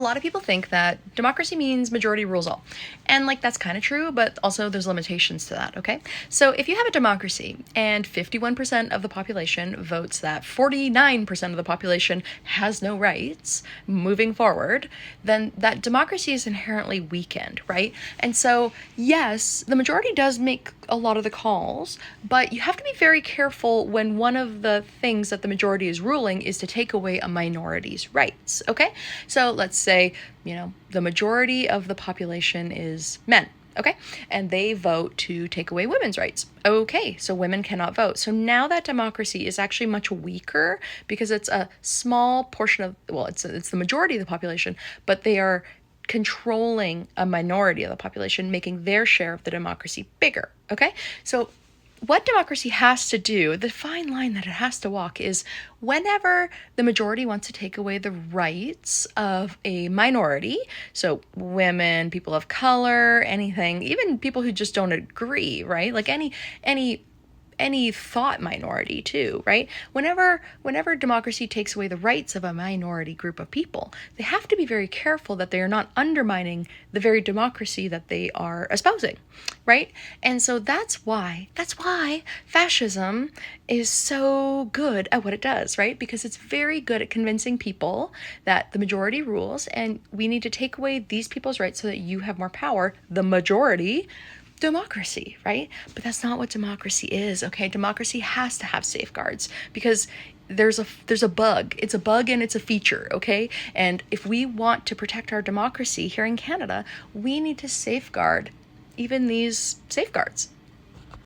A lot of people think that democracy means majority rules all. And like that's kind of true, but also there's limitations to that, okay? So if you have a democracy and 51% of the population votes that 49% of the population has no rights moving forward, then that democracy is inherently weakened, right? And so, yes, the majority does make a lot of the calls, but you have to be very careful when one of the things that the majority is ruling is to take away a minority's rights, okay? So let's say, the majority of the population is men, okay? And they vote to take away women's rights. Okay, so women cannot vote. So now that democracy is actually much weaker because it's a small portion of, well, it's the majority of the population, but they are controlling a minority of the population, making their share of the democracy bigger, okay? So what democracy has to do, the fine line that it has to walk, is whenever the majority wants to take away the rights of a minority, so women, people of color, anything, even people who just don't agree, right? Like any thought minority too, right? Whenever democracy takes away the rights of a minority group of people, they have to be very careful that they are not undermining the very democracy that they are espousing, right? And so that's why fascism is so good at what it does, right? Because it's very good at convincing people that the majority rules and we need to take away these people's rights so that you have more power, the majority democracy, right? But that's not what democracy is, okay? Democracy has to have safeguards because there's a bug. It's a bug and it's a feature, okay? And if we want to protect our democracy here in Canada, we need to safeguard even these safeguards.